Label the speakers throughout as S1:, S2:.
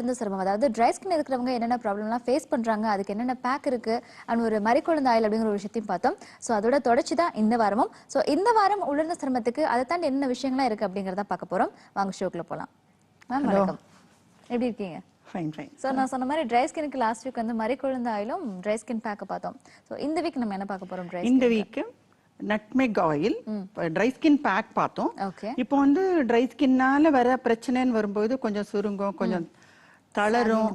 S1: இந்த சிரமம் அதாவது ட்ரை ஸ்கின் இருக்கிறவங்க என்னென்ன ப்ராப்ளம்லாம் ஃபேஸ் பண்றாங்க, அதுக்கு என்னென்ன பேக் இருக்கு அண்ட் ஒரு மறிக்குழந்தை ஆயில் அப்படிங்கிற ஒரு விஷயத்தையும் பார்த்தோம். ஸோ அதோட தொடர்ச்சி தான் இந்த வாரமும். ஸோ இந்த வாரம் உலர்ந்த சிரமத்துக்கு அதை தாண்டி என்ன விஷயங்கள்லாம் இருக்கு அப்படிங்கிறத பார்க்க போறோம். வாங்க ஷோக்குள்ள போலாம். மேம் வணக்கம், எப்படி இருக்கீங்க?
S2: Fine fine.
S1: ஸோ நான் சொன்ன மாதிரி ட்ரை ஸ்கினுக்கு லாஸ்ட் வீக் வந்து மறிக்குழந்தை ஆயிலும் ட்ரை ஸ்கின் பேக்கை பார்த்தோம். ஸோ இந்த வீக் நம்ம என்ன பார்க்க போறோம்?
S2: இந்த week nutmeg oil dry skin pack பார்த்தோம். இப்போ வந்து ட்ரை ஸ்கின்னால வர பிரச்சனைன்னு வரும்போது கொஞ்சம் சுருங்கும், கொஞ்சம் தளரும்,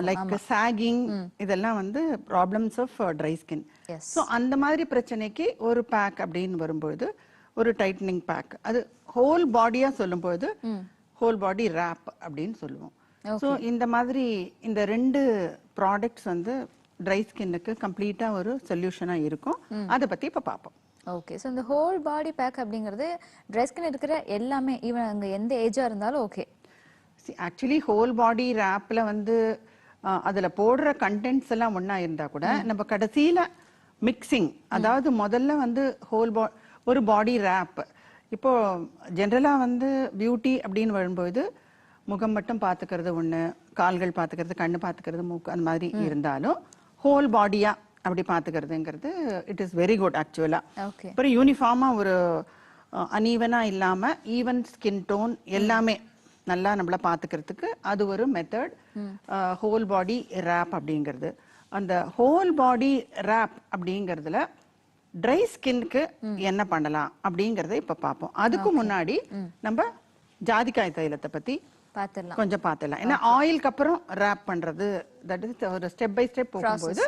S2: லைக் சாகிங், இதெல்லாம் வந்து problems of dry skin. So அந்த மாதிரி பிரச்சனைக்கு ஒரு பேக் அப்படின்னு வரும்போது ஒரு டைட்டனிங் பேக், அது ஹோல் பாடியா சொல்லும்போது ஹோல் பாடி ரேப் அப்படின்னு சொல்லுவோம். ஸோ இந்த மாதிரி இந்த ரெண்டு ப்ராடக்ட்ஸ் வந்து ட்ரை ஸ்கின்னுக்கு கம்ப்ளீட்டா ஒரு சொல்யூஷனா இருக்கும். அதை பத்தி இப்ப பார்ப்போம்.
S1: ஓகே, ஸோ இந்த ஹோல் பாடி பேக் அப்படிங்கிறது ட்ரை ஸ்கின் இருக்கிற எல்லாமே, ஈவன் அங்கே எந்த ஏஜா இருந்தாலும் ஓகே.
S2: ஆக்சுவலி ஹோல் பாடி ரேப்ல வந்து அதுல போடுற கண்டென்ட்ஸ் எல்லாம் ஒண்ணா இருந்தா கூட நம்ம கடைசியில மிக்சிங், அதாவது முதல்ல வந்து ஒரு பாடி ரேப். இப்போ ஜென்ரலா வந்து பியூட்டி அப்படின்னு வரும்போது முகம் மட்டும் பாத்துக்கிறது ஒண்ணு, கால்கள் பாத்துக்கிறது, கண்ணு பாத்துக்கிறது, மூக்கு, அந்த மாதிரி இருந்தாலும் ஹோல் பாடியா அப்படி பாத்துக்கிறதுங்கிறது இட் இஸ் வெரி குட் ஆக்சுவலா. அப்புறம் யூனிஃபார்மா ஒரு அன்ஈவனா இல்லாம ஈவன் ஸ்கின் டோன் எல்லாமே நல்லா நம்மள பாத்துக்கிறதுக்கு அது ஒரு மெத்தட், ஹோல் பாடி ரேப் அப்படிங்கிறது. அந்த ஹோல் பாடி ரேப் அப்படிங்கிறதுல ட்ரை ஸ்கின்க்கு என்ன பண்ணலாம் அப்படிங்கறத இப்ப பார்ப்போம். அதுக்கு முன்னாடி நம்ம ஜாதிக்காய் தைலத்தை பத்தி கொஞ்சம் பார்த்துடலாம். ஏன்னா ஆயிலுக்கு அப்புறம் ரேப் பண்றது, தட் இஸ் ஒரு ஸ்டெப் பை ஸ்டெப் போகும்போது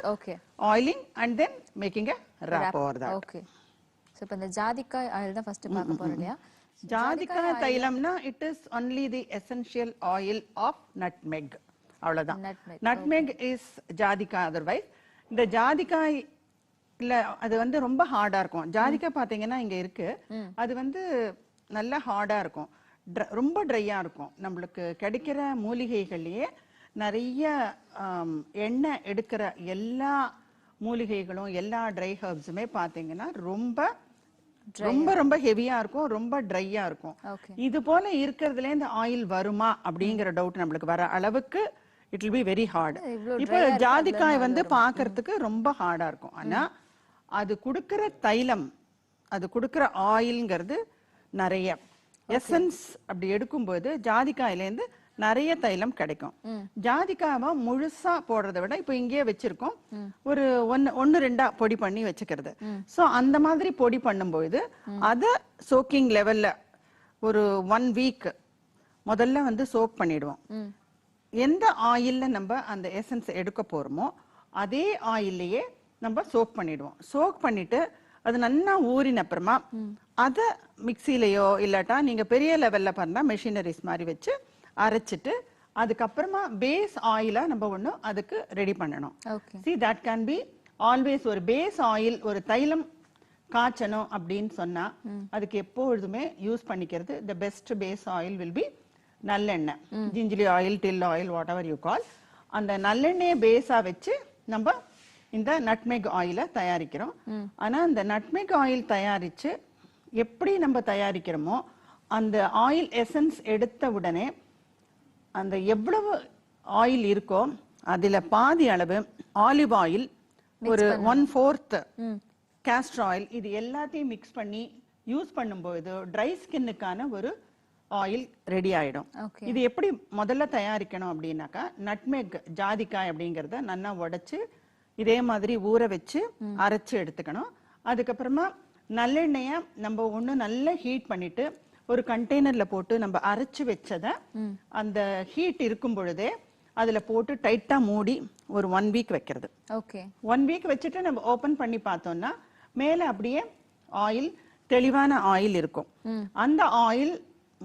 S2: oiling and then making a wrap over that.
S1: Okay, so இப்போ இந்த ஜாதிக்காய் ஆயில் தான் ஃபர்ஸ்ட் பார்க்க போறோம் இல்லையா?
S2: ஜாதிக்காய் தைலம்னா it is only the essential oil of nutmeg, அவ்வளவுதான். நட்மெக் இஸ் ஜாதிக்காய். அதர்வைஸ் இந்த ஜாதிக்காய் இல்ல, அது வந்து ரொம்ப ஹார்டா இருக்கும். ஜாதிக்காய் பாத்தீங்கன்னா இங்க இருக்கு, அது வந்து நல்ல ஹார்டா இருக்கும், ரொம்ப ட்ரையா இருக்கும். நம்மளுக்கு கிடைக்கிற மூலிகைகள்லயே நிறைய எண்ணெய் எடுக்கிற எல்லா மூலிகைகளும் எல்லா ட்ரை ஹெர்ப்ஸுமே பாத்தீங்கன்னா ரொம்ப ரொம்ப ரொம்ப ஹெவியா இருக்கும், ரொம்ப ட்ரையா இருக்கும். இது போல இருக்கிறதுல இந்த ஆயில் வருமா அப்படிங்கிற டவுட் நம்மளுக்கு வர அளவுக்கு it will be very hard. இப்போ ஜாதிக்காய் வந்து பாக்குறதுக்கு ரொம்ப ஹார்டா இருக்கும், ஆனா அது கொடுக்கிற தைலம், அது கொடுக்கிற ஆயில்ங்கிறது நிறைய எசன்ஸ் அப்படி எடுக்கும்போது ஜாதிக்காயில இருந்து நிறைய தைலம் கிடைக்கும். ஜாதிக்காவை முழுசா போடுறதை விட இப்ப இங்கேயே வச்சிருக்கோம், ஒரு ஒன்னு ரெண்டா பொடி பண்ணி வச்சுக்கிறது. சோ அந்த மாதிரி பொடி பண்ணும்போது அத சோக்கிங் லெவல்ல ஒரு 1 வீக் முதல்ல வந்து சோக் பண்ணிடுவோம். எந்த ஆயில்ல நம்ம அந்த எசன்ஸ் எடுக்க போறோமோ அதே ஆயில்லையே நம்ம சோக் பண்ணிடுவோம். சோக் பண்ணிட்டு அது நல்லா ஊறின அப்புறமா அத மிக்சிலயோ இல்லாட்டா நீங்க பெரிய லெவல்ல பண்ணா மெஷினரிஸ் மாதிரி வச்சு அரைச்சிட்டு அதுக்கப்புறமா பேஸ் ஆயிலா நம்ம ஒண்ணு அதுக்கு ரெடி பண்ணணும். See, that can be always ஒரு பேஸ் ஆயில், ஒரு தைலம் காய்ச்சணும் அப்படின்னு சொன்னா அதுக்கு எப்பொழுதுமே யூஸ் பண்ணிக்கிறது the best base oil will be நல்லெண்ணெய், gingelly oil, till oil, what ever you call. அந்த நல்லெண்ணெயை பேஸா வச்சு நம்ம இந்த நட்மெக் ஆயில தயாரிக்கிறோம். ஆனா இந்த நட்மெக் ஆயில் தயாரிச்சு எப்படி நம்ம தயாரிக்கிறோமோ அந்த ஆயில் எசன்ஸ் எடுத்த உடனே அந்த எவ்வளவு ஆயில் இருக்கோ அதுல பாதி அளவு ஆலிவ் ஆயில், ஒரு 1/4 கேஸ்டர் ஆயில், இது எல்லாத்தையும் மிக்ஸ் பண்ணி யூஸ் பண்ணும்போது ட்ரை ஸ்கின்னுக்கான ஒரு ஆயில் ரெடி ஆயிடும். இது எப்படி முதல்ல தயாரிக்கணும் அப்படின்னாக்கா, நட்மெக் ஜாதிக்காய் அப்படிங்கறத நல்லா உடைச்சு இதே மாதிரி ஊற வச்சு அரைச்சு எடுத்துக்கணும். அதுக்கப்புறமா நல்லெண்ணெய நம்ம ஒண்ணு நல்லா ஹீட் பண்ணிட்டு ஒரு கண்டெய்னர்ல போட்டு நம்ம அரைச்சு வச்சத அந்த ஹீட் இருக்கும் பொழுதே அதுல போட்டு டைட்டா மூடி ஒரு 1 வீக் வைக்கிறது. 1 வீக் வச்சுட்டு நம்ம ஓபன் பண்ணி பார்த்தோம்னா மேல அப்படியே ஆயில், தெளிவான ஆயில் இருக்கும். அந்த ஆயில்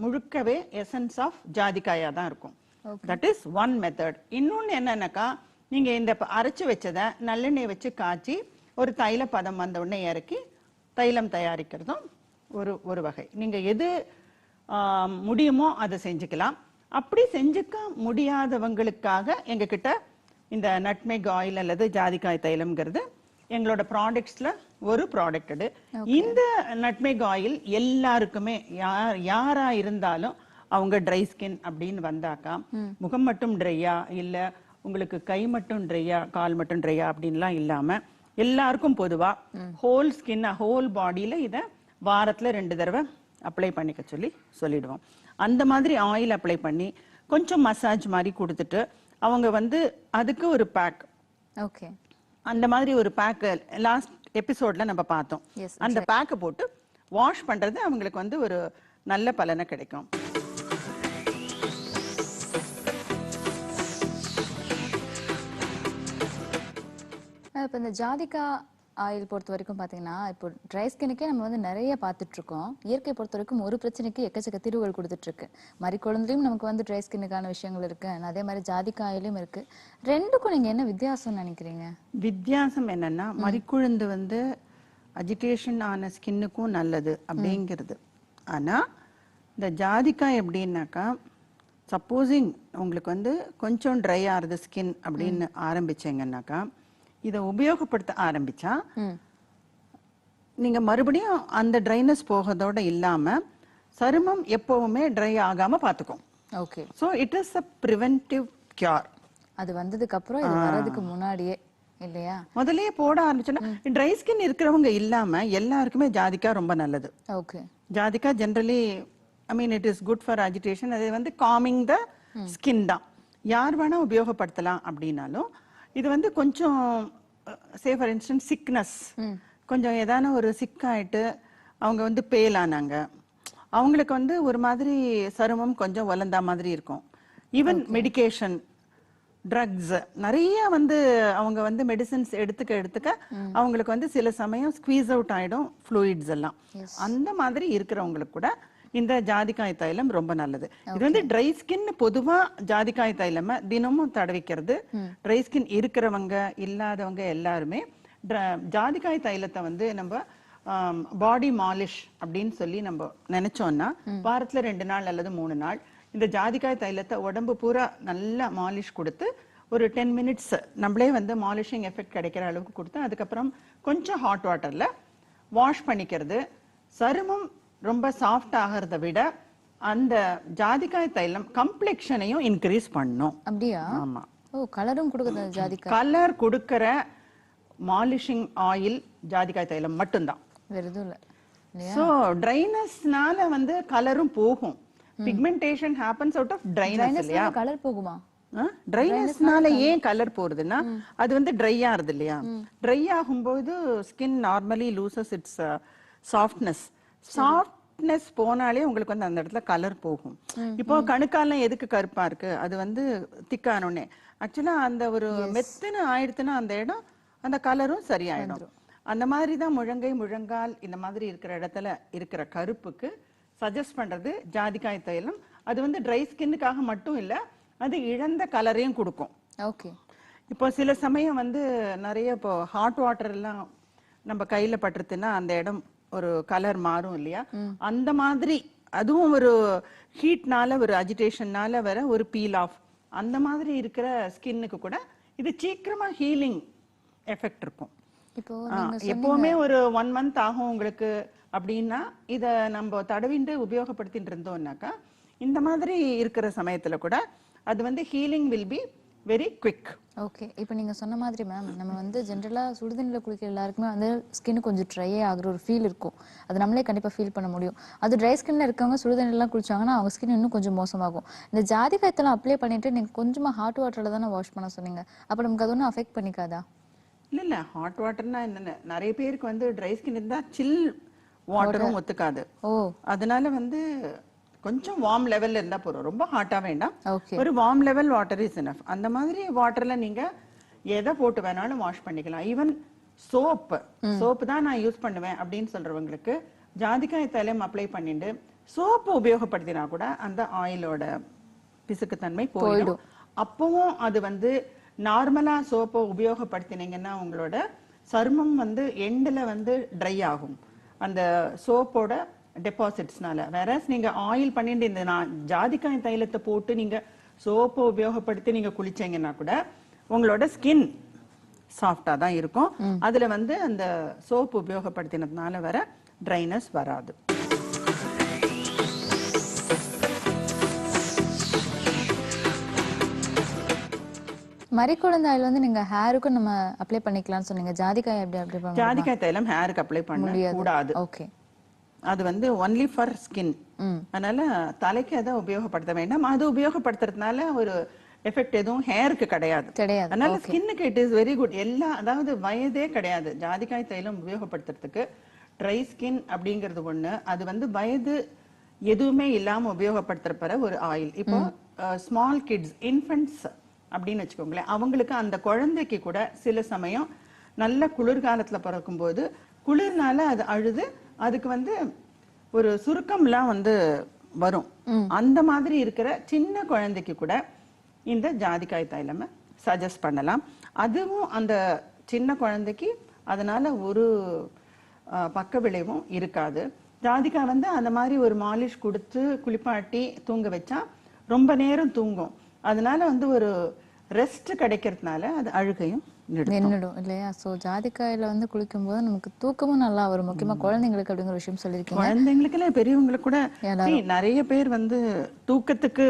S2: முழுக்கவே எசன்ஸ் ஆஃப் ஜாதிக்காயா தான் இருக்கும். That is one method. இன்னொன்னு என்னன்னாக்கா, நீங்க இந்த அரைச்சு வச்சத நல்லெண்ணெய் வச்சு காய்ச்சி ஒரு தைல பதம் வந்த உடனே இறக்கி தைலம் தயாரிக்கிறதும் ஒரு வகை. நீங்க எது முடியுமோ அதை செஞ்சுக்கலாம். அப்படி செஞ்சுக்க முடியாதவங்களுக்காக எங்க கிட்ட இந்த நட்மெக் ஆயில் அல்லது ஜாதிக்காய் தைலம்ங்கிறது எங்களோட ப்ராடக்ட்ஸ்ல ஒரு ப்ராடக்ட். இந்த நட்மெக் ஆயில் எல்லாருக்குமே யாரா இருந்தாலும் அவங்க ட்ரை ஸ்கின் அப்படின்னு வந்தாக்கா முகம் மட்டும் ட்ரையா இல்ல உங்களுக்கு கை மட்டும் ட்ரையா கால் மட்டும் ட்ரையா அப்படின்லாம் இல்லாம எல்லாருக்கும் பொதுவா ஹோல் ஸ்கின் ஹோல் பாடியில இத வாரத்துல 2 தடவை அப்ளை பண்ணிக்க சொல்லிடுவோம். அந்த மாதிரி ஆயில் அப்ளை பண்ணி கொஞ்சம் மசாஜ் மாதிரி கொடுத்துட்டு அவங்க வந்து அதுக்கு ஒரு பேக்,
S1: ஓகே,
S2: அந்த மாதிரி ஒரு பேக் லாஸ்ட் எபிசோட்ல நம்ம பார்த்தோம். அந்த பேக்கை போட்டு வாஷ் பண்றது அவங்களுக்கு வந்து ஒரு நல்ல பலனை கிடைக்கும்.
S1: இப்போ இந்த ஜாதிகா ஆயில் பொறுத்த வரைக்கும் பார்த்தீங்கன்னா இப்போ ட்ரை ஸ்கின்னுக்கே நம்ம வந்து நிறைய பார்த்துட்டு இருக்கோம். இயற்கை பொறுத்த வரைக்கும் ஒரு பிரச்சனைக்கு எக்கச்சக்க தீர்வுகள் கொடுத்துட்டு இருக்கு. மறிக்குழந்தையும் நமக்கு வந்து ட்ரை ஸ்கின்னுக்கான விஷயங்கள் இருக்கு, அதே மாதிரி ஜாதிகா ஆயிலும் இருக்கு. ரெண்டுக்கும் நீங்க என்ன வித்தியாசம் நினைக்கிறீங்க?
S2: வித்தியாசம் என்னன்னா மறிக்குழந்து வந்து அஜிடேஷன் ஆன ஸ்கின்னுக்கும் நல்லது அப்படிங்கிறது. ஆனா இந்த ஜாதிகா எப்படின்னாக்கா சப்போஸிங் உங்களுக்கு வந்து கொஞ்சம் ட்ரை ஆகுது ஸ்கின் அப்படின்னு ஆரம்பிச்சீங்கன்னாக்கா இதை உபயோகப்படுத்த ஆரம்பிச்சா நீங்க மறுபடியும் அந்த ட்ரைனஸ் போகிறதோட இல்லாம சருமம் எப்பவுமே ட்ரை ஆகாம பாத்துக்கும்.
S1: Okay,
S2: so it is a preventive cure.
S1: அது வந்ததுக்கு அப்புறம் இது வரதுக்கு முன்னாடியே இல்லையா?
S2: முதல்லயே போட ஆரம்பிச்சோன்னா ட்ரை ஸ்கின் இருக்கிறவங்க இல்லாம எல்லாருக்குமே ஜாதிகா ரொம்ப நல்லது.
S1: ஓகே,
S2: ஜாதிகா generally I mean it is good for agitation. அது வந்து காமிங் த ஸ்கின் தான். யார் வேணா உபயோகப்படுத்தலாம் அப்படின்னாலும் இது வந்து கொஞ்சம் சே ஃபார் இன்ஸ்டன்ஸ் சிக்னஸ், கொஞ்சம் ஏதான ஒரு சிக் ஆயிட்டு அவங்க வந்து பேல் ஆனாங்க, அவங்களுக்கு வந்து ஒரு மாதிரி சருமம் கொஞ்சம் வளர்ந்தா மாதிரி இருக்கும். ஈவன் மெடிகேஷன் ட்ரக்ஸ் நிறைய வந்து அவங்க வந்து மெடிசின்ஸ் எடுத்துக்க அவங்களுக்கு வந்து சில சமயம் ஸ்குவீஸ் அவுட் ஆயிடும் ஃப்ளூயிட்ஸ் எல்லாம். அந்த மாதிரி இருக்கிறவங்களுக்கு கூட இந்த ஜாதிக்காய் தைலம் ரொம்ப நல்லது. இது வந்து ட்ரை ஸ்கின் பொதுவா ஜாதிக்காய் தைலம் தினமும் தடவிக்கிறது. ட்ரை ஸ்கின் இருக்கிறவங்க இல்லாதவங்க எல்லாருமே ஜாதிக்காய் தைலத்தை வந்து நம்ம பாடி மாலிஷ் அப்படின்னு சொல்லி நம்ம நினைச்சோம்னா வாரத்துல 2 நாள் அல்லது 3 நாள் இந்த ஜாதிக்காய் தைலத்தை உடம்பு பூரா நல்லா மாலிஷ் கொடுத்து ஒரு 10 மினிட்ஸ் நம்மளே வந்து மாலிஷிங் எஃபெக்ட் கிடைக்கிற அளவுக்கு கொடுத்து அதுக்கப்புறம் கொஞ்சம் ஹாட் வாட்டர்ல வாஷ் பண்ணிக்கிறது சருமம் ரொம்ப சாஃப்ட் ஆகிறத விட அந்த ஜாதிக்காய் தைலம் கம்ப்ளெக்ஷனையும் இன்க்ரீஸ் பண்ணும்.
S1: அப்படியா? ஆமா. ஓ, கலரும் கொடுக்குது ஜாதிக்காய்.
S2: கலர் கொடுக்கிற மாலிஷிங் ஆயில் ஜாதிக்காய் தைலம் மட்டும்தான்,
S1: வேற எதுவும் இல்ல.
S2: சோ ட்ரைனஸ்னால வந்து கலரும் போகும். Pigmentation happens out of dryness இல்லையா?
S1: கலர் போகுமா?
S2: ட்ரைனஸ்னால ஏன் கலர் போறதுன்னா அது வந்து ட்ரை ஆகுது இல்லையா? ட்ரை ஆகும்போது skin normally loses it's softness போனாலே உங்களுக்கு வந்து அந்த இடத்துல கலர் போகும். இப்போ கணுக்காலம் எதுக்கு கருப்பா இருக்கு? அது வந்து திக்கானோடனே ஆக்சுவலா அந்த ஒரு மெத்துன்னு ஆயிடுத்துன்னா அந்த இடம் அந்த கலரும் சரியாயிடும். அந்த மாதிரிதான் முழங்கை முழங்கால் இந்த மாதிரி இருக்கிற இடத்துல இருக்கிற கருப்புக்கு சஜஸ்ட் பண்றது ஜாதிக்காய் தைலம். அது வந்து ட்ரை ஸ்கின்னுக்காக மட்டும் இல்ல, அது இழந்த கலரையும் கொடுக்கும்.
S1: ஓகே,
S2: இப்போ சில சமயம் வந்து நிறைய இப்போ ஹாட் வாட்டர் எல்லாம் நம்ம கையில பட்டுருச்சுன்னா அந்த இடம் ஒரு கலர் மாறும் இல்லையா? அந்த மாதிரி அதுவும் ஒரு ஹீட்னால ஒரு அஜிடேஷன்னால வர ஒரு பீல் ஆஃப் அந்த மாதிரி இருக்கிற ஸ்கின்னுக்கு கூட இது சீக்கிரமா ஹீலிங் எஃபெக்ட் இருக்கும்.
S1: இப்போ
S2: எப்பவுமே ஒரு 1 மந்த் ஆகும் உங்களுக்கு அப்படின்னா இத நம்ம தடவிண்டு உபயோகப்படுத்திட்டு இருந்தோம்னாக்கா இந்த மாதிரி இருக்கிற சமயத்துல கூட அது வந்து healing will be very quick.
S1: Okay, இப்போ நீங்க சொன்ன மாதிரி மேம் நம்ம வந்து ஜென்ரலா சுடுதண்ணில குளிக்கிற எல்லாருக்குமே வந்து ஸ்கின் கொஞ்சம் ட்ரை ஆகுற ஒரு ஃபீல் இருக்கும். அது நம்மளே கண்டிப்பா ஃபீல் பண்ண முடியும். அது ட்ரை ஸ்கின்ல இருக்கவங்க சுடுதண்ணிலாம் குளிச்சாங்கன்னா அவங்க ஸ்கின் இன்னும் கொஞ்சம் மோசமாகும். இந்த ஜாதிக்காயத்தெல்லாம் அப்ளை பண்ணிட்டு நீங்க கொஞ்சமா ஹாட் வாட்டர்ல தானே வாஷ் பண்ண சொன்னீங்க, அப்ப நமக்கு அது ஒன்றும் அஃபெக்ட் பண்ணிக்காதா?
S2: இல்ல ஹாட் வாட்டர்னா என்ன, நிறைய பேருக்கு வந்து ட்ரை ஸ்கின் இருந்தா சில் வாட்டரும் ஒத்துக்காது.
S1: ஓ,
S2: அதனால வந்து கொஞ்சம் வார்ம் லெவல்ல இருந்தா போறோம், ரொம்ப ஹாட்டா வேண்டாம்.
S1: ஓகே,
S2: ஒரு warm level water is enough. அந்த மாதிரி வாட்டர்ல நீங்க எதை போட்டு வேணாலும் வாஷ் பண்ணிக்கலாம். ஈவன் சோப்பு தான் நான் யூஸ் பண்ணுவேன் அப்படின்னு சொல்றவங்களுக்கு ஜாதிக்காய் தைலம் அப்ளை பண்ணிட்டு சோப்பு உபயோகப்படுத்தினா கூட அந்த ஆயிலோட பிசுக்குத்தன்மை போயிடும். அப்பவும் அது வந்து நார்மலா சோப்பை உபயோகப்படுத்தினீங்கன்னா உங்களோட சருமம் வந்து எண்ட்ல வந்து ட்ரை ஆகும் அந்த சோப்போட டெபாசிட்ஸ்னால. வேற நீங்க ஆயில் பண்ணிட்டு இந்த ஜாதிக்காய் தைலத்தை போட்டு நீங்க சோப்பை உபயோகப்படுத்தி நீங்க குளிச்சீங்கன்னா கூட உங்களோட ஸ்கின் சாஃப்டா தான் இருக்கும். அதுல வந்து அந்த சோப்பு உபயோகப்படுத்தினதுனால வர ட்ரைனஸ் வராது.
S1: மறிக்குழந்தை ஆயில் வந்து நீங்க ஹேருக்கும் நம்ம அப்ளை பண்ணிக்கலாம்னு சொன்னீங்க. ஜாதிக்காய் எப்படி அப்ளை பண்ண
S2: ஜாதிக்காய் தைலம் ஹேருக்கு அப்ளை பண்ண கூடாது.
S1: ஓகே.
S2: அது வந்து ஒன்லி ஃபார் ஸ்கின். அதனால தலைக்கு அதை உபயோகப்படுத்த வேண்டாம். அது உபயோகப்படுத்துறதுனால ஒரு எஃபெக்ட் எதுவும் ஹேருக்கு கிடையாது. அதனால ஸ்கின்னுக்கு இட் இஸ் வெரி குட். அதாவது வயதே கிடையாது ஜாதிக்காய் தைலம் உபயோகப்படுத்துறதுக்கு. ட்ரை ஸ்கின் அப்படிங்கிறது ஒண்ணு, அது வந்து வயது எதுவுமே இல்லாம உபயோகப்படுத்துற ஒரு ஆயில். இப்போ ஸ்மால் கிட்ஸ், இன்ஃபென்ட்ஸ் அப்படின்னு வச்சுக்கோங்களேன், அவங்களுக்கு அந்த குழந்தைக்கு கூட சில சமயம் நல்ல குளிர்காலத்துல பிறக்கும் போது குளிர்னால அது அழுது அதுக்கு வந்து ஒரு சுருக்கம்லாம் வந்து வரும். அந்த மாதிரி இருக்கிற சின்ன குழந்தைக்கு கூட இந்த ஜாதிக்காய் தைலம் சஜஸ்ட் பண்ணலாம். அதுவும் அந்த சின்ன குழந்தைக்கு அதனால ஒரு பக்க விளைவும் இருக்காது. ஜாதிக்காய் வந்து அந்த மாதிரி ஒரு மாலிஷ் கொடுத்து குளிப்பாட்டி தூங்க வச்சா ரொம்ப நேரம் தூங்கும். அதனால வந்து ஒரு ரெஸ்ட் கிடைக்கிறதுனால அது அழுகையும்
S1: நின்னுடும் இல்லையா? சோ ஜாதிக்காயில வந்து குளிக்கும் போது நமக்கு தூக்கமும் நல்லா வரும். முக்கியமா குழந்தைங்களுக்கு அப்படிங்கிற விஷயம் சொல்லிருக்கீங்க.
S2: குழந்தைங்களுக்கு இல்ல, பெரியவங்களுக்கு கூட நிறைய பேர் வந்து தூக்கத்துக்கு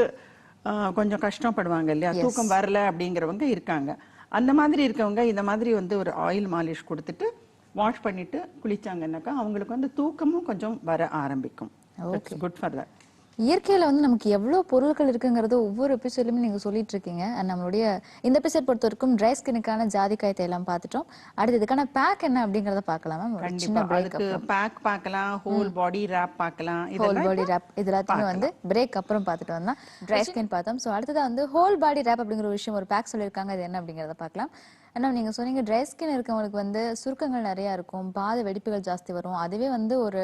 S2: கொஞ்சம் கஷ்டப்படுவாங்க இல்லையா, தூக்கம் வரல அப்படிங்கிறவங்க இருக்காங்க. அந்த மாதிரி இருக்கவங்க இந்த மாதிரி வந்து ஒரு ஆயில் மாலிஷ் கொடுத்துட்டு வாஷ் பண்ணிட்டு குளிச்சாங்கன்னாக்கா அவங்களுக்கு வந்து தூக்கமும் கொஞ்சம் வர ஆரம்பிக்கும். It's good for that.
S1: இயற்கையில வந்து நமக்கு எவ்வளவு பொருட்கள் இருக்குங்கிறது ஒவ்வொரு எபிசோட்லயுமே நீங்க சொல்லிட்டு இருக்கீங்க. நம்மளுடைய இந்த எபிசோட் பொறுத்த வரைக்கும் ட்ரை ஸ்கின்னுக்கான ஜாதிக்காய் தைலம் பார்த்துட்டோம். அடுத்து இதுக்கான பேக் என்ன அப்படிங்கறத பார்க்கலாம் மேம்.
S2: கண்டிப்பா அதுக்கு பேக் பார்க்கலாம், ஹோல் பாடி ராப் பார்க்கலாம்.
S1: ஹோல் பாடி ராப் இது எல்லாத்தையுமே வந்து பிரேக் அப்புறம் பார்த்துட்டு வந்தா ட்ரை ஸ்கின் பார்த்தோம். சோ அடுத்ததா வந்து ஹோல் பாடி ராப் அப்படிங்கிற ஒரு விஷயம், ஒரு பேக் சொல்லியிருக்காங்க. அது என்ன அப்படிங்கறத பார்க்கலாம். ஆனா நீங்க சொன்னீங்க ட்ரை ஸ்கின் இருக்கவங்களுக்கு வந்து சுருக்கங்கள் நிறைய இருக்கும், பாத வெடிப்புகள் ஜாஸ்தி வரும், அதுவே வந்து ஒரு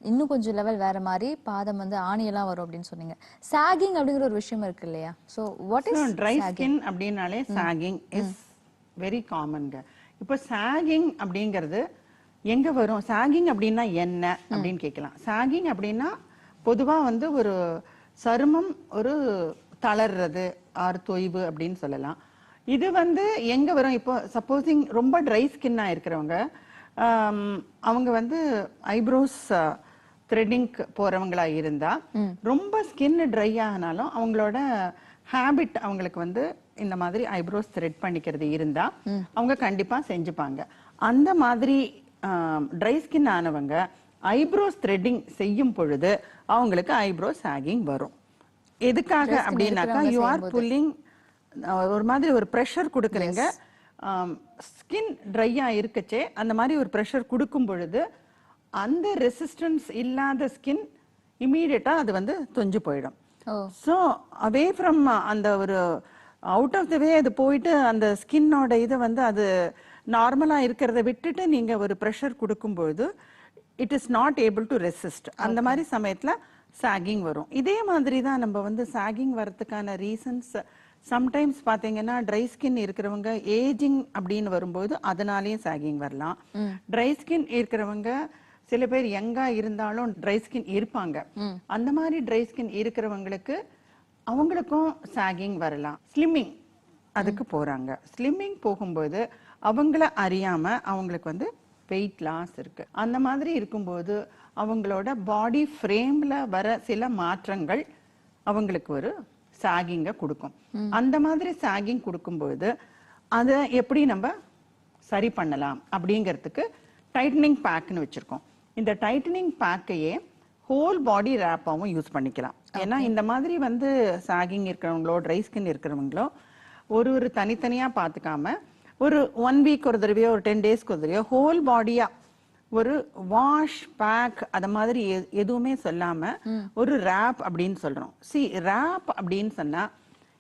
S1: இன்னும் கொஞ்சம் லெவல் வேற மாதிரி பாதம் வந்து ஆணியெல்லாம் வரும் அப்படின்னு சொன்னீங்க. சாகிங் அப்படிங்கிற ஒரு விஷயம் இருக்கு இல்லையா? So what is
S2: dry skin அப்படினாலே சாகிங் இஸ் வெரி காமன்ங்க. இப்போ சாகிங் அப்படிங்கிறது எங்க வரும்? சாகிங் அப்படின்னா என்ன அப்படின்னு கேட்கலாம். சாகிங் அப்படின்னா பொதுவா வந்து ஒரு சருமம் ஒரு தளர்றது ஆறு தொய்வு அப்படின்னு சொல்லலாம். இது வந்து எங்க வரும்? இப்போ சப்போசிங் ரொம்ப ட்ரை ஸ்கின்னா இருக்கிறவங்க அவங்க வந்து ஐப்ரோஸ் த்ரெட்டிங் போறவங்களா இருந்தா ரொம்ப ஸ்கின் ட்ரை ஆனாலும் அவங்களோட ஹேபிட் அவங்களுக்கு வந்து இந்த மாதிரி ஐப்ரோஸ் த்ரெட் பண்ணிக்கிறது இருந்தா அவங்க கண்டிப்பா செஞ்சுப்பாங்க. அந்த மாதிரி ட்ரை ஸ்கின் ஆனவங்க ஐப்ரோஸ் த்ரெட்டிங் செய்யும் பொழுது அவங்களுக்கு ஐப்ரோஸ் சாகிங் வரும். எதுக்காக அப்படின்னாக்கா யூ ஆர் புல்லிங், ஒரு மாதிரி ஒரு ப்ரெஷர் கொடுக்குறீங்க. ஸ்கின் ட்ரையா இருக்கச்சே அந்த மாதிரி ஒரு ப்ரெஷர் கொடுக்கும் பொழுது அந்த ரெசிஸ்டன்ஸ் இல்லாத ஸ்கின் இமீடியட்டா அது வந்து தொஞ்சு போயிடும். ஸோ அவே ஃப்ரம் அந்த ஒரு அவுட் ஆஃப் த வே அது போயிட்டு அந்த ஸ்கின்னோட இதை வந்து அது நார்மலா இருக்கிறத விட்டுட்டு நீங்க ஒரு ப்ரெஷர் கொடுக்கும்பொழுது it is not able to resist. அந்த மாதிரி சமயத்துல சாகிங் வரும். இதே மாதிரி தான் நம்ம வந்து சாகிங் வரதுக்கான ரீசன்ஸ் சம்டைம்ஸ் பாத்தீங்கன்னா ட்ரை ஸ்கின் இருக்கிறவங்க ஏஜிங் அப்படின்னு வரும்போது அதனாலேயும் சாகிங் வரலாம். ட்ரை ஸ்கின் இருக்கிறவங்க சில பேர் யங்கா இருந்தாலும் ட்ரை ஸ்கின் இருப்பாங்க. அந்த மாதிரி ட்ரை ஸ்கின் இருக்கிறவங்களுக்கு அவங்களுக்கும் சாகிங் வரலாம். ஸ்லிம்மிங் அதுக்கு போறாங்க. ஸ்லிம்மிங் போகும்போது அவங்கள அறியாம அவங்களுக்கு வந்து வெயிட் லாஸ் இருக்கு. அந்த மாதிரி இருக்கும்போது அவங்களோட பாடி ஃப்ரேம்ல வர சில மாற்றங்கள் அவங்களுக்கு ஒரு சாகிங்க கொடுக்கும். அந்த மாதிரி சாகிங் கொடுக்கும்போது அதை எப்படி நம்ம சரி பண்ணலாம் அப்படிங்கிறதுக்கு டைட்டனிங் பேக்னு வச்சிருக்கோம். இந்த டைட்டனிங் பேக்கையே ஹோல் பாடி ரேப்பாவும் யூஸ் பண்ணிக்கலாம். ஏன்னா இந்த மாதிரி வந்து சாகிங் இருக்கிறவங்களோ ட்ரை ஸ்கின் இருக்கிறவங்களோ ஒரு தனித்தனியா பார்த்துக்காம ஒரு 1 வீக் ஒரு தடவையோ ஒரு 10 டேஸ்க்கு ஒரு தடவையோ ஹோல் பாடியா ஒரு வாஷ் பேக் அத மாதிரி எதுவுமே சொல்லாம ஒரு ரேப் அப்படின்னு சொல்றோம். ரேப் அப்படின்னு சொன்னா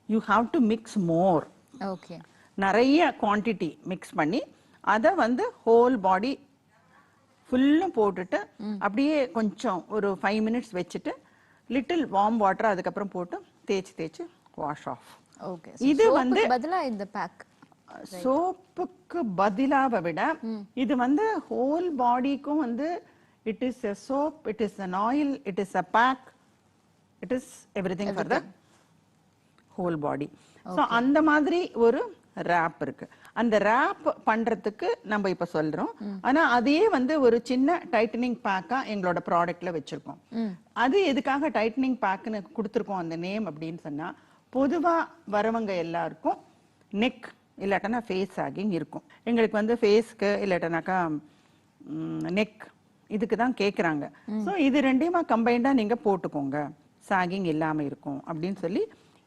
S2: you have to mix more.
S1: Okay,
S2: நிறைய குவான்டிட்டி மிக்ஸ் பண்ணி அதை வந்து ஹோல் பாடி ஃபுல்லும் போட்டுட்டு அப்படியே கொஞ்சம் ஒரு 5 மினிட்ஸ் வச்சுட்டு லிட்டில் வார்ம் வாட்டர் அதுக்கப்புறம் போட்டு தேய்ச்சி வாஷ் ஆஃப்.
S1: ஓகே, இது வந்து பதிலா இந்த பேக்
S2: சோப்புக்கு பதிலாக விட இது வந்து ஹோல் பாடிக்கும் வந்து it is a soap, it is an oil, it is a pack, it is everything for the whole body. So அந்த மாதிரி ஒரு ரேப் இருக்கு. அந்த ரேப் பண்றதுக்கு நம்ம இப்ப சொல்றோம். ஆனா அதே வந்து ஒரு சின்ன டைட்டனிங் பேக்கா எங்களோட ப்ராடக்ட்ல வச்சிருக்கோம். அது எதுக்காக டைட்டனிங் பேக்னு கொடுத்துருக்கோம் அந்த நேம் அப்படின்னு சொன்னா, பொதுவா வரவங்க எல்லாருக்கும் நெக் இல்லாட்டனா ஃபேஸ் சாகிங் இருக்கும். எங்களுக்கு வந்து ஃபேஸ்க்கு இல்லாட்டனாக்கா நெக் இதுக்கு தான் கேட்குறாங்க. ஸோ இது ரெண்டையுமா கம்பைண்டாக நீங்கள் போட்டுக்கோங்க, சாகிங் இல்லாமல் இருக்கும் அப்படின்னு சொல்லி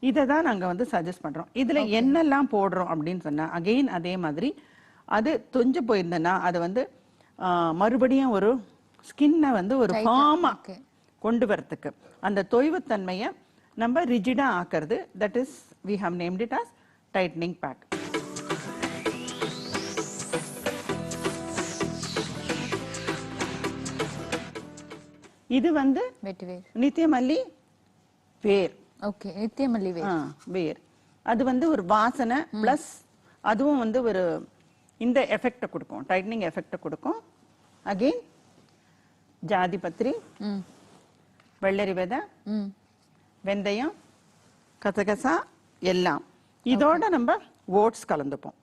S2: இதை தான் நாங்கள் வந்து சஜஸ்ட் பண்ணுறோம். இதில் என்னெல்லாம் போடுறோம் அப்படின்னு சொன்னால் அகெயின் அதே மாதிரி அது தொஞ்சு போயிருந்தேன்னா அதை வந்து மறுபடியும் ஒரு ஸ்கின்னை வந்து ஒரு ஃபார்மாக கொண்டு வரத்துக்கு அந்த தொய்வுத்தன்மையை நம்ம ரிஜிடாக ஆக்கிறது. That is we have named it as tightening back. இது வந்து நித்தியமல்லி வேர்.
S1: ஓகே, நித்தியமல்லி
S2: வேர் அது வந்து ஒரு வாசனை பிளஸ் அதுவும் வந்து ஒரு இந்த எஃபெக்டை கொடுக்கும், டைட்னிங் எஃபெக்டை கொடுக்கும். அகெயின் ஜாதி பத்திரி, வெள்ளரி விதை, வெந்தயம், கசகசா எல்லாம் இதோட நம்ம ஓட்ஸ் கலந்துப்போம்.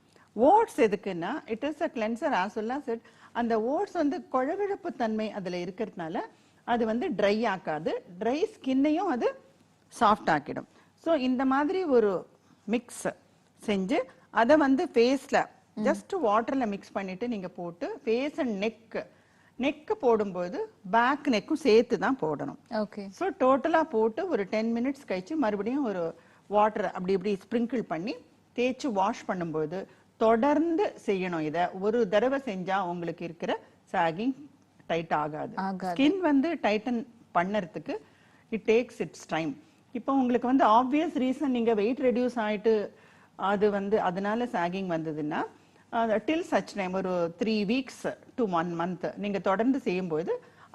S2: ஓட்ஸ் எதுக்குன்னா it is a cleanser as well as it. அந்த ஓட்ஸ் வந்து கொழவிழப்பு தன்மை அதுல இருக்கிறதுனால அது வந்து ட்ரை ஆக்காது, ட்ரை ஸ்கின்னையும் அது சாஃப்ட் ஆக்கிடும். ஸோ இந்த மாதிரி ஒரு மிக்ஸ் செஞ்சு அதை வந்து ஃபேஸ்ல ஜஸ்ட் வாட்டர்ல மிக்ஸ் பண்ணிட்டு நீங்க போட்டு ஃபேஸ் அண்ட் நெக் போடும்போது பேக் நெக்கும் சேர்த்து தான் போடணும்.
S1: ஓகே.
S2: ஸோ டோட்டலா போட்டு ஒரு 10 மினிட்ஸ் கழிச்சு மறுபடியும் ஒரு வாட்டர் அப்படி இப்படி ஸ்ப்ரிங்கிள் பண்ணி தேய்ச்சி வாஷ் பண்ணும்போது தொடர்ந்து செய்யணும். இதை ஒரு தடவை செஞ்சா உங்களுக்கு இருக்கிற சாகிங் டைட் ஆகாது. ஸ்கின் வந்து டைட்டன் பண்ணறதுக்கு இட் டேக்ஸ் இட்ஸ் டைம். இப்போ உங்களுக்கு வந்து ஆப்வியஸ் ரீசன் நீங்க வெயிட் ரெடியூஸ் ஆயிட்டு அது வந்து அதனால சாகிங் வந்ததுன்னா டில் சச் டைம் ஒரு 3 வீக்ஸ் to 1 month நீங்க தொடர்ந்து செய்யும்போது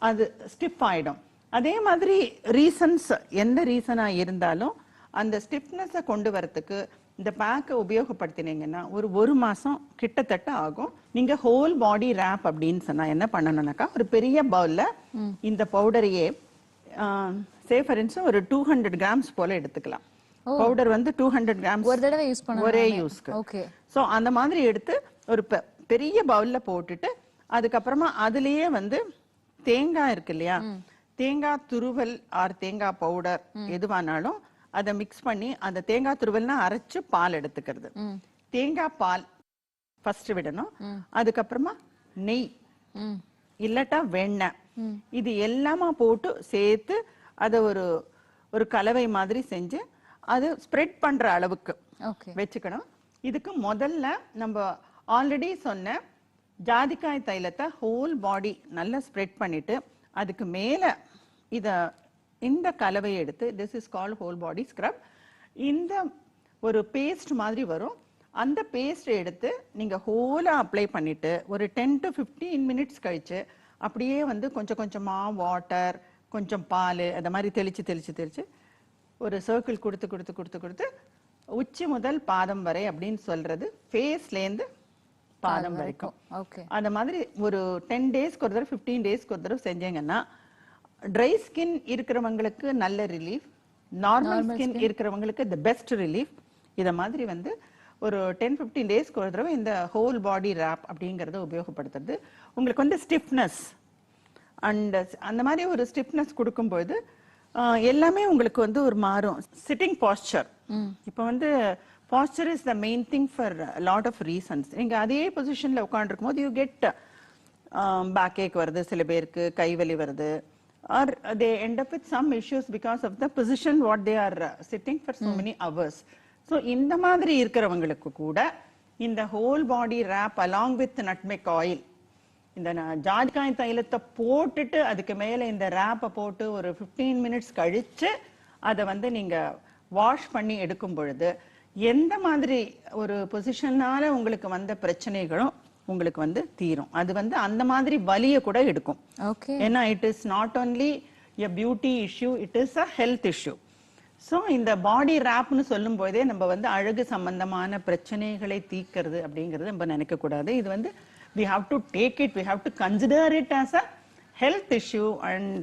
S2: அது ஸ்டிஃப் ஆயிடும். அதே மாதிரி ரீசன்ஸ் எந்த ரீசனா இருந்தாலும் அந்த ஸ்டிஃப்னஸை கொண்டு வரத்துக்கு இந்த பேக்கை உபயோகப்படுத்தினீங்கன்னா ஒரு மாசம் கிட்டத்தட்ட ஆகும். நீங்க ஹோல் பாடி ரேப் அப்படின்னு சொன்னா என்ன பண்ணணும்னாக்கா ஒரு பெரிய பவுல்ல இந்த பவுடரையே சே ஃபார் இன்ஸ்டன்ஸ் ஒரு 200 கிராம்ஸ் போல எடுத்துக்கலாம். பவுடர் வந்து 200 கிராம்ஸ்
S1: ஒரு தடவை யூஸ் பண்ணணும்,
S2: ஒரே யூஸ்க்கு.
S1: ஓகே.
S2: சோ அந்த மாதிரி எடுத்து ஒரு பெரிய பவுல்ல போட்டுட்டு அதுக்கப்புறமா அதுலயே வந்து தேங்காய் இருக்கு இல்லையா, தேங்காய் துருவல் ஆர் தேங்காய் பவுடர் எதுவானாலும் அதை மிக்ஸ் பண்ணி அந்த தேங்காய் துருவல்னா அரைச்சு பால் எடுத்துக்கிறது. தேங்காய் பால் ஃபர்ஸ்ட் விடணும். அதுக்கப்புறமா நெய் இல்லட்டா வெண்ணெய் இது எல்லாமா போட்டு சேர்த்து அதை ஒரு கலவை மாதிரி செஞ்சு அது ஸ்ப்ரெட் பண்ற அளவுக்கு வச்சுக்கணும். இதுக்கு முதல்ல நம்ம ஆல்ரெடி சொன்ன ஜாதிக்காய் தைலத்தை ஹோல் பாடி நல்லா ஸ்ப்ரெட் பண்ணிட்டு அதுக்கு மேல இந்த கலவையை எடுத்து this is called whole body scrub. இந்த ஒரு பேஸ்ட் மாதிரி வரும். அந்த பேஸ்ட் எடுத்து நீங்க ஹோலா அப்ளை பண்ணிட்டு ஒரு 10 to 15 மினிட்ஸ் கழிச்சு அப்படியே வந்து கொஞ்சம் கொஞ்சமா வாட்டர் கொஞ்சம் பால் அந்த மாதிரி தெளிச்சு ஒரு சர்க்கிள் கொடுத்து உச்சி முதல் பாதம் வரை அப்படின்னு சொல்றது ஃபேஸ்லேருந்து பாதம் வரைக்கும். அந்த மாதிரி ஒரு 10 டேஸ்க்கு ஒரு தடவை 15 டேஸ்க்கு ஒரு தடவை செஞ்சீங்கன்னா ட்ரை ஸ்கின் இருக்கிறவங்களுக்கு நல்ல ரிலீஃப், நார்மல் ஸ்கின் இருக்கிறவங்களுக்கு தி பெஸ்ட் ரிலீஃப். இத மாதிரி வந்து ஒரு 10-15 டேஸ்க்கு ஒரு தடவை இந்த ஹோல் பாடி ரேப் அப்படிங்கறத உபயோகப்படுத்துறது உங்களுக்கு வந்து ஸ்டிஃப்னஸ் அண்ட் அந்த மாதிரி ஒரு ஸ்டிஃப்னஸ் கொடுக்கும்போது எல்லாமே உங்களுக்கு வந்து ஒரு மாறும். சிட்டிங் பாஸ்சர் இப்போ வந்து posture is the main thing for lot of reasons. நீங்க அதே பொசிஷன்ல உட்காந்துருக்கும் போது யூ கெட் பேக் ஏக் வருது, சில பேருக்கு கைவலி வருது, or they end up with some issues because of the position what they are sitting for so many hours. So இந்த மாதிரி இருக்கிறவங்களுக்கு கூட இந்த whole body wrap along with nutmeg oil, இந்த ஜாதிக்காய் தைலத்தை போட்டுட்டு அதுக்கு மேல இந்த ரேப்பை போட்டு ஒரு 15 மினிட்ஸ் கழிச்சு அதை வந்து நீங்க வாஷ் பண்ணி எடுக்கும் பொழுது எந்த மாதிரி ஒரு பொசிஷனால உங்களுக்கு வந்த பிரச்சனைகளும் உங்களுக்கு வந்து தீரும். அது வந்து அந்த மாதிரி வலியை கூட எடுக்கும். ஏன்னா it is not only a beauty issue, it is a health issue. So இந்த பாடி ரேப்னு சொல்லும் போதே நம்ம வந்து அழகு சம்பந்தமான பிரச்சனைகளை தீக்கிறது அப்படிங்கிறது நம்ம நினைக்க கூடாது. இது வந்து we have to take it, we have to consider it as a health issue and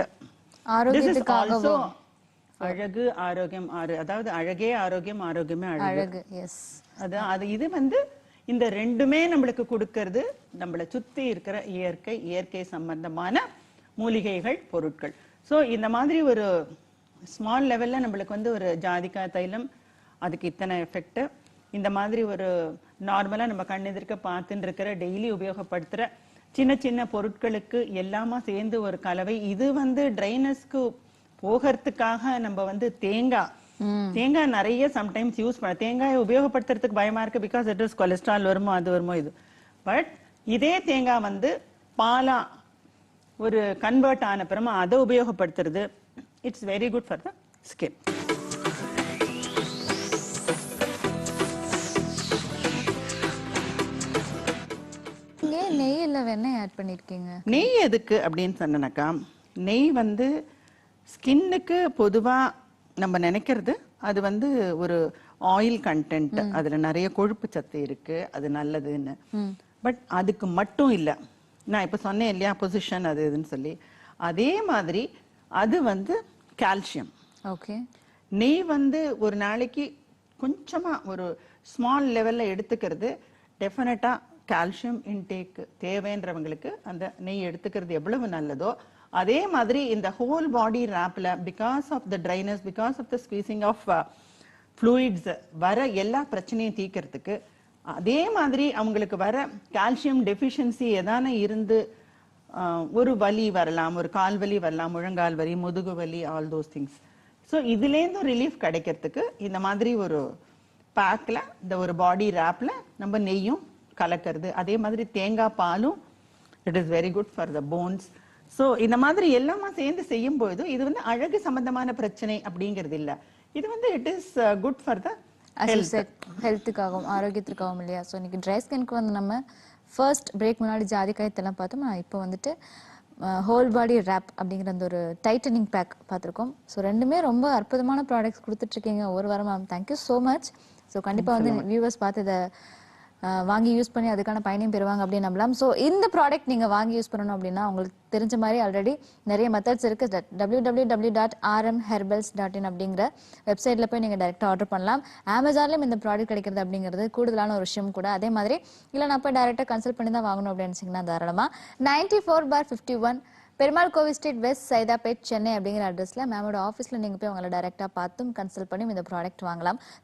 S2: this is also அழகு ஆரோக்கியம் அதாவது அழகே ஆரோக்கியம், ஆரோக்கியமே அழகு. அது இது வந்து இந்த ரெண்டுமே நம்மளுக்கு கொடுக்கிறது நம்மளை சுத்தி இருக்கிற இயற்கை சம்பந்தமான மூலிகைகள் பொருட்கள். ஸோ இந்த மாதிரி ஒரு ஸ்மால் லெவல்ல நம்மளுக்கு வந்து ஒரு ஜாதிக்காய் தைலம் அதுக்கு இத்தனை எஃபெக்ட், இந்த மாதிரி ஒரு நார்மலா நம்ம கண்ணெதிர்க்க பார்த்துட்டு இருக்கிற டெய்லி உபயோகப்படுத்துற சின்ன சின்ன பொருட்களுக்கு எல்லாமா சேர்ந்து ஒரு கலவை. இது வந்து ட்ரைனஸ்க்கு போகிறதுக்காக நம்ம வந்து தேங்காய் நிறைய சம்டைம்ஸ் யூஸ் பண்ண, தேங்காயை உபயோகப்படுத்துறதுக்கு பயமா இருக்கு, பிகாஸ் இட் இஸ் கொலஸ்ட்ரால் வருமோ அது வருமோ இது. பட் இதே தேங்காய் வந்து பாலா ஒரு கன்வெர்ட் ஆன பிறமா அதை உபயோகப்படுத்துறது, it's very good for the skin.
S1: நெய் இல்ல வெண்ணெய் ஆட் பண்ணிருக்கீங்க.
S2: நெய் எதுக்கு அப்படின்னு சொன்னாக்கா, நெய் வந்து ஸ்கின்னுக்கு பொதுவா நம்ம நினைக்கிறது அது வந்து ஒரு ஆயில் கண்டென்ட், அதுல நிறைய கொழுப்பு சத்து இருக்கு, அது நல்லதுன்னு. பட் அதுக்கு மட்டும் இல்ல. நான் இப்ப சொன்னேன் இல்லையா பொசிஷன் அது இதுன்னு சொல்லி, அதே மாதிரி அது வந்து கால்சியம்.
S1: ஓகே.
S2: நெய் வந்து ஒரு நாளைக்கு கொஞ்சமா ஒரு ஸ்மால் லெவல்ல எடுத்துக்கிறது டெஃபினட்டா கால்சியம் இன்டேக் தேவைன்றவங்களுக்கு அந்த நெய் எடுத்துக்கிறது எவ்வளவு நல்லதோ, அதே மாதிரி இந்த ஹோல் பாடி ரேப்ல because of the dryness, because of the squeezing of fluids வர எல்லா பிரச்சனையும் தீக்கிறதுக்கு, அதே மாதிரி அவங்களுக்கு வர கால்சியம் டெஃபிஷியன்சி எதான இருந்து ஒரு வலி வரலாம், ஒரு கால் வலி வரலாம், முழங்கால் வலி, முதுகு வலி, ஆல் தோஸ் திங்ஸ். ஸோ இதுலேருந்து ரிலீஃப் கிடைக்கிறதுக்கு இந்த மாதிரி ஒரு பேக்ல, இந்த ஒரு பாடி ரேப்ல நம்ம நெய்யும் கலக்கிறது, அதே மாதிரி தேங்காய் பாலும் it is very good for the bones. So இந்த மாதிரி எல்லாமே சேர்ந்து செய்யும் போது இது வந்து அழகு சம்பந்தமான பிரச்சனை அப்படிங்கிறது இல்ல, இது வந்து it is good for the
S1: ஹெல்த்துக்காகவும் ஆரோக்கியத்திற்காகவும் இல்லையா. ஸோ இன்னைக்கு ட்ரை ஸ்கின்க்கு வந்து நம்ம ஃபர்ஸ்ட் பிரேக் முன்னாடி ஜாதிக்காயத்தெல்லாம் பார்த்தோம். இப்போ வந்துட்டு ஹோல் பாடி ரேப் அப்படிங்கிற அந்த ஒரு டைட்டனிங் பேக் பார்த்துருக்கோம். ஸோ ரெண்டுமே ரொம்ப அற்புதமான ப்ராடக்ட்ஸ் கொடுத்துட்ருக்கீங்க ஒரு வாரம் ma'am. Thank you so much. So கண்டிப்பாக வந்து வியூவர்ஸ் பார்த்து இதை வாங்கி யூஸ் பண்ணி அதுக்கான பயனையும் பெறுவாங்க அப்படின்னு நம்பலாம். ஸோ இந்த ப்ராடக்ட் நீங்கள் வாங்கி யூஸ் பண்ணணும் அப்படின்னா உங்களுக்கு தெரிஞ்ச மாதிரி ஆல்ரெடி நிறைய மெத்தட்ஸ் இருக்குது. www.rmherbals.in அப்படிங்கிற வெப்சைட்டில் போய் நீங்கள் டேரெக்டாக ஆர்டர் பண்ணலாம். அமேசான்லேயும் இந்த ப்ராடக்ட் கிடைக்கிறது அப்படிங்கிறது கூடுதலான ஒரு விஷயம் கூட. அதே மாதிரி இல்லை நான் போய் டேரெக்டாக கன்சல்ட் பண்ணி தான் வாங்கணும் அப்படின்னு நினச்சிங்கன்னா தாராளமாக 94/51 பெருமாள் கோவில் ஸ்ட்ரீட், வெஸ்ட் சைதாப்பேட், சென்னை அப்படிங்கிற அட்ரஸில் மேமோட ஆஃபீஸில் நீங்கள் போய் அவங்களை டேரெக்டாக பார்த்தும் கன்சல்ட் பண்ணி இந்த ப்ராடக்ட் வாங்கலாம்.